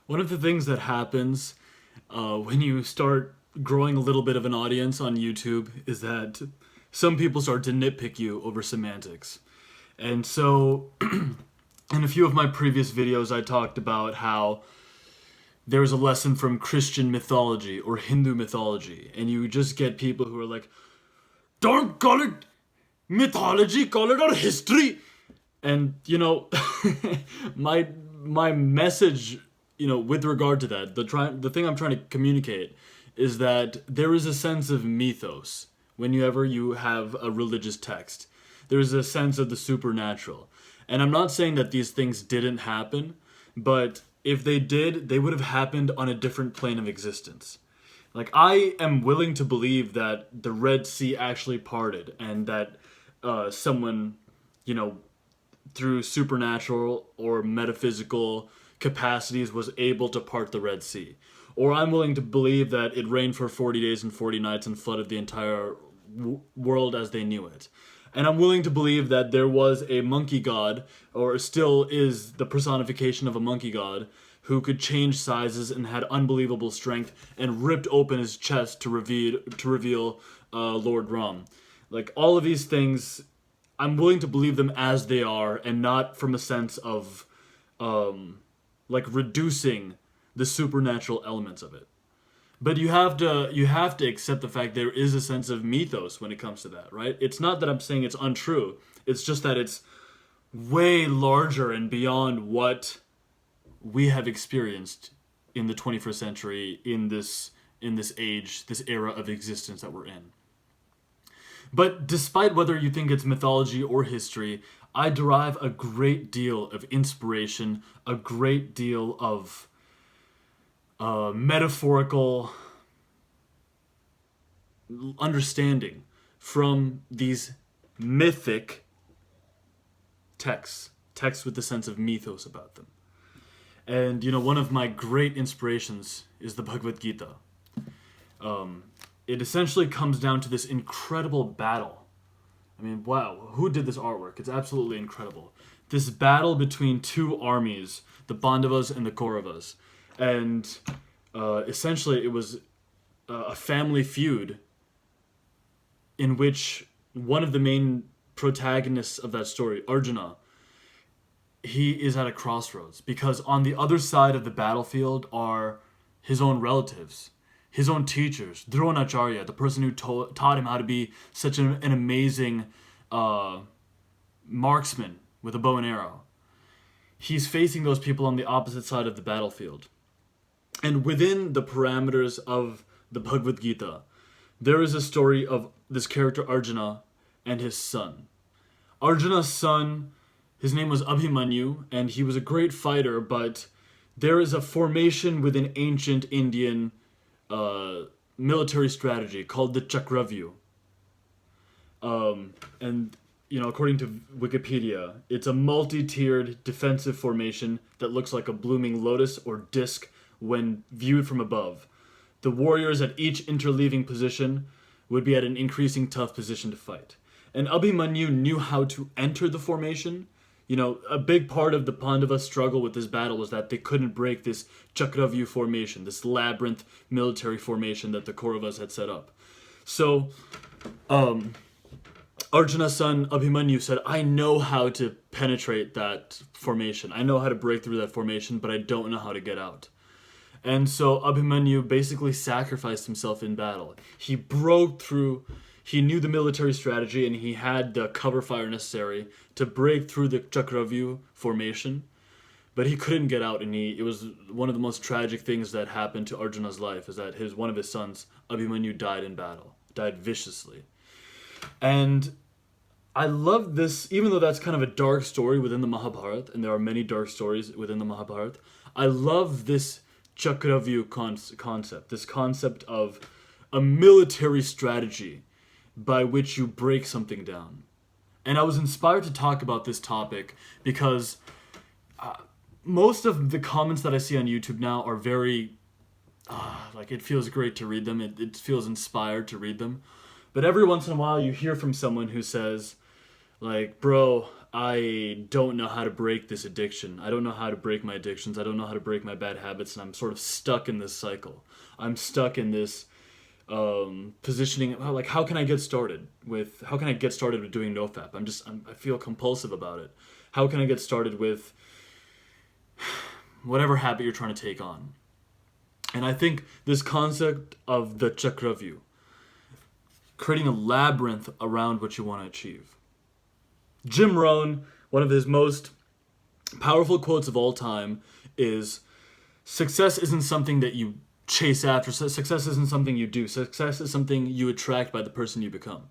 One of the things that happens when you start growing a little bit of an audience on YouTube is that some people start to nitpick you over semantics. And so, in a few of my previous videos, I talked about how there's a lesson from Christian mythology or Hindu mythology, and you just get people who are like, don't call it mythology, call it our history. And, my message, with regard to that, the thing I'm trying to communicate is that there is a sense of mythos whenever you have a religious text. There is a sense of the supernatural. And I'm not saying that these things didn't happen, but if they did, they would have happened on a different plane of existence. Like, I am willing to believe that the Red Sea actually parted and that someone, through supernatural or metaphysical capacities was able to part the Red Sea. Or I'm willing to believe that it rained for 40 days and 40 nights and flooded the entire world as they knew it. And I'm willing to believe that there was a monkey god, or still is the personification of a monkey god, who could change sizes and had unbelievable strength and ripped open his chest to reveal Lord Ram. Like, all of these things, I'm willing to believe them as they are and not from a sense of reducing the supernatural elements of it. But you have to accept the fact there is a sense of mythos when it comes to that, right? It's not that I'm saying it's untrue. It's just that it's way larger and beyond what we have experienced in the 21st century, in this age, this era of existence that we're in. But despite whether you think it's mythology or history, I derive a great deal of inspiration, a great deal of metaphorical understanding from these mythic texts with the sense of mythos about them. And, one of my great inspirations is the Bhagavad Gita. It essentially comes down to this incredible battle. I mean, wow, who did this artwork? It's absolutely incredible. This battle between two armies, the Pandavas and the Kauravas. And essentially it was a family feud in which one of the main protagonists of that story, Arjuna, he is at a crossroads because on the other side of the battlefield are his own relatives, his own teachers, Drona Acharya, the person who taught him how to be such an amazing marksman with a bow and arrow. He's facing those people on the opposite side of the battlefield. And within the parameters of the Bhagavad Gita, there is a story of this character Arjuna and his son. Arjuna's son, his name was Abhimanyu, and he was a great fighter, but there is a formation within ancient Indian military strategy called the Chakravyuh. And, according to Wikipedia, it's a multi-tiered defensive formation that looks like a blooming lotus or disc when viewed from above. The warriors at each interleaving position would be at an increasing tough position to fight. And Abhimanyu knew how to enter the formation. A big part of the Pandavas' struggle with this battle was that they couldn't break this Chakravyuh formation, this labyrinth military formation that the Kauravas had set up. So, Arjuna's son Abhimanyu said, I know how to penetrate that formation. I know how to break through that formation, but I don't know how to get out. And so Abhimanyu basically sacrificed himself in battle. He broke through, he knew the military strategy, and he had the cover fire necessary to break through the Chakravyuh formation, but he couldn't get out, and it was one of the most tragic things that happened to Arjuna's life, is that one of his sons, Abhimanyu, died in battle, died viciously. And I love this, even though that's kind of a dark story within the Mahabharata, and there are many dark stories within the Mahabharata, I love this Chakravyuh concept, this concept of a military strategy by which you break something down. And I was inspired to talk about this topic because most of the comments that I see on YouTube now are very, it feels great to read them. It feels inspired to read them. But every once in a while you hear from someone who says, bro, I don't know how to break this addiction. I don't know how to break my addictions. I don't know how to break my bad habits, and I'm sort of stuck in this cycle. I'm stuck in this positioning. Like, how can I get started with? How can I get started with doing NoFap? I feel compulsive about it. How can I get started with whatever habit you're trying to take on? And I think this concept of the Chakravyuh, creating a labyrinth around what you want to achieve. Jim Rohn, one of his most powerful quotes of all time is, success isn't something that you chase after. Success isn't something you do. Success is something you attract by the person you become.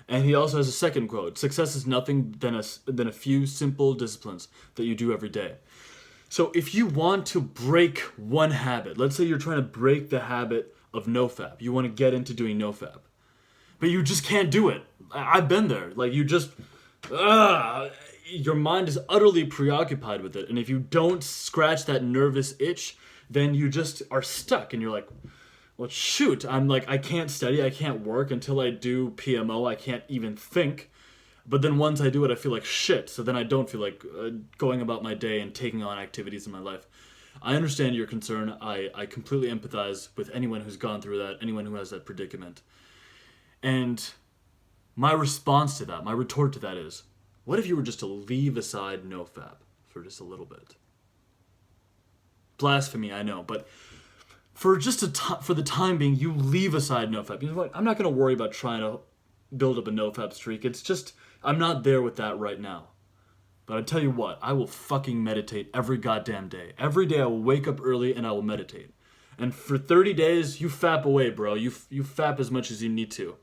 And he also has a second quote, success is nothing than a few simple disciplines that you do every day. So if you want to break one habit, let's say you're trying to break the habit of NoFap. You want to get into doing NoFap. But you just can't do it. I've been there. Like, you just... your mind is utterly preoccupied with it. And if you don't scratch that nervous itch, then you just are stuck. And you're like, well, shoot. I can't study. I can't work until I do PMO. I can't even think. But then once I do it, I feel like shit. So then I don't feel like going about my day and taking on activities in my life. I understand your concern. I completely empathize with anyone who's gone through that, anyone who has that predicament. And my response to that, my retort to that is, what if you were just to leave aside NoFap for just a little bit? Blasphemy, I know, but for just for the time being, you leave aside NoFap. You know what? I'm not going to worry about trying to build up a NoFap streak. It's just, I'm not there with that right now. But I tell you what, I will fucking meditate every goddamn day. Every day I will wake up early and I will meditate. And for 30 days, you fap away, bro. You fap as much as you need to.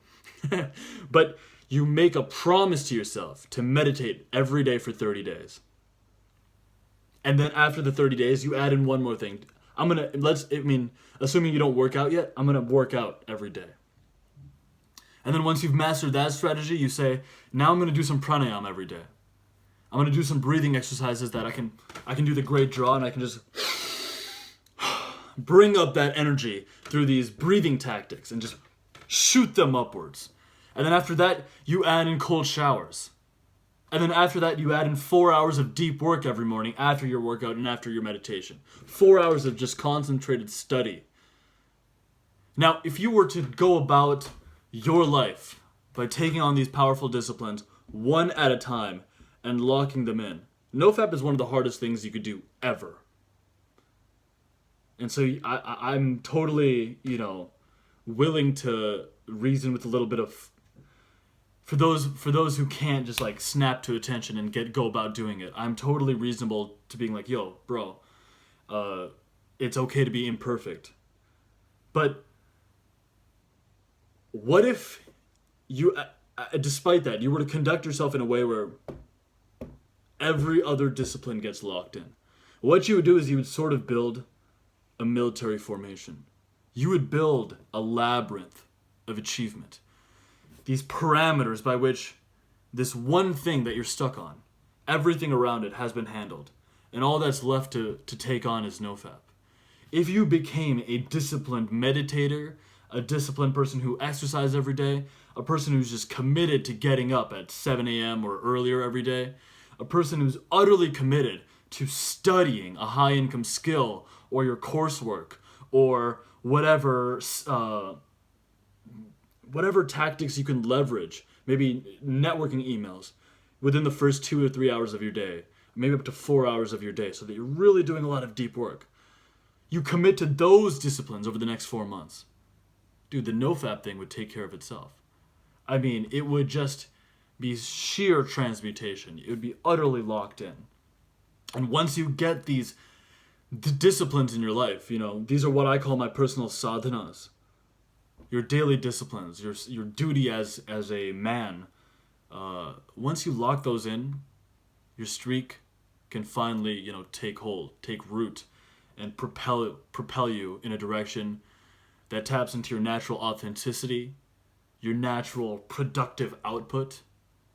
But you make a promise to yourself to meditate every day for 30 days. And then after the 30 days, you add in one more thing. Assuming you don't work out yet, I'm going to work out every day. And then once you've mastered that strategy, you say, now I'm going to do some pranayama every day. I'm going to do some breathing exercises that I can do the great draw, and I can just bring up that energy through these breathing tactics and just shoot them upwards. And then after that, you add in cold showers. And then after that, you add in 4 hours of deep work every morning after your workout and after your meditation. 4 hours of just concentrated study. Now, if you were to go about your life by taking on these powerful disciplines one at a time and locking them in, NoFap is one of the hardest things you could do ever. And so I'm totally, willing to reason with a little bit of, for those who can't just like snap to attention and go about doing it, I'm totally reasonable to being like, yo, bro, it's okay to be imperfect. But what if you, despite that, you were to conduct yourself in a way where every other discipline gets locked in? What you would do is you would sort of build a military formation. You would build a labyrinth of achievement. These parameters by which this one thing that you're stuck on, everything around it has been handled, and all that's left to take on is NoFap. If you became a disciplined meditator, a disciplined person who exercises every day, a person who's just committed to getting up at 7 a.m. or earlier every day, a person who's utterly committed to studying a high-income skill or your coursework or whatever tactics you can leverage, maybe networking emails within the first 2 or 3 hours of your day, maybe up to 4 hours of your day, so that you're really doing a lot of deep work. You commit to those disciplines over the next 4 months. Dude, the NoFap thing would take care of itself. I mean, it would just be sheer transmutation. It would be utterly locked in. And once you get these disciplines in your life, these are what I call my personal sadhanas. Your daily disciplines, your duty as a man. Once you lock those in, your streak can finally, take hold, take root, and propel you in a direction that taps into your natural authenticity, your natural productive output.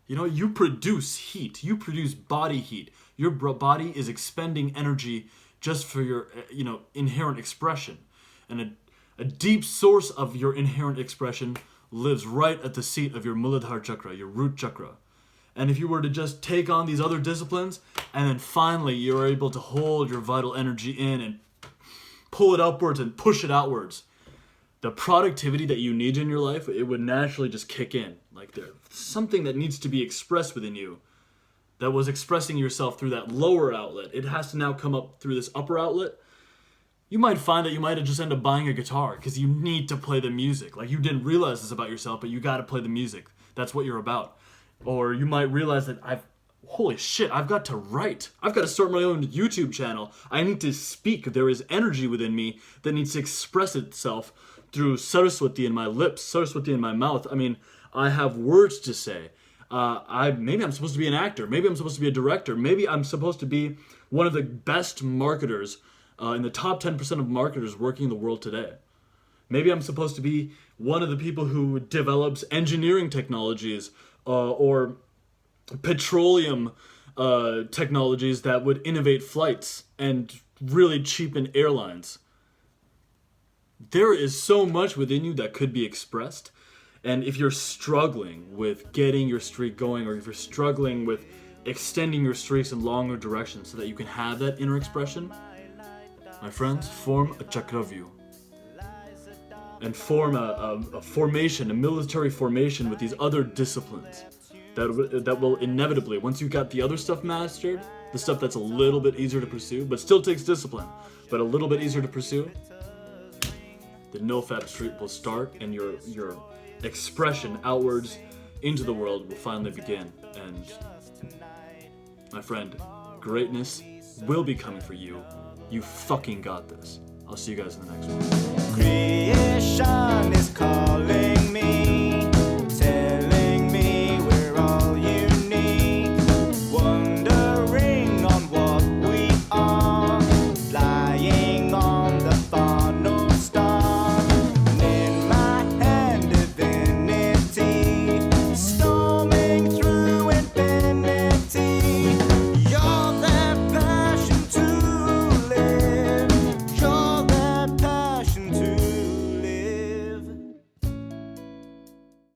You produce heat. You produce body heat. Your body is expending energy just for your, inherent expression. And a deep source of your inherent expression lives right at the seat of your Muladhara chakra, your root chakra. And if you were to just take on these other disciplines, and then finally you're able to hold your vital energy in and pull it upwards and push it outwards, the productivity that you need in your life, it would naturally just kick in. Like there's something that needs to be expressed within you that was expressing yourself through that lower outlet. It has to now come up through this upper outlet. You might find that you might have just end up buying a guitar because you need to play the music. Like you didn't realize this about yourself, but you got to play the music. That's what you're about. Or you might realize that holy shit, I've got to write. I've got to start my own YouTube channel. I need to speak. There is energy within me that needs to express itself through Saraswati in my lips, Saraswati in my mouth. I mean, I have words to say. Maybe I'm supposed to be an actor. Maybe I'm supposed to be a director. Maybe I'm supposed to be one of the best marketers in the top 10% of marketers working in the world today. Maybe I'm supposed to be one of the people who develops engineering technologies or petroleum technologies that would innovate flights and really cheapen airlines. There is so much within you that could be expressed. And if you're struggling with getting your streak going, or if you're struggling with extending your streaks in longer directions so that you can have that inner expression, my friends, form a Chakravyuh. And form a formation, a military formation with these other disciplines that will inevitably, once you got the other stuff mastered, the stuff that's a little bit easier to pursue, but still takes discipline, but a little bit easier to pursue, the NoFap streak will start, and your expression outwards into the world will finally begin. And my friend, greatness will be coming for you. You fucking got this. I'll see you guys in the next one. Creation is called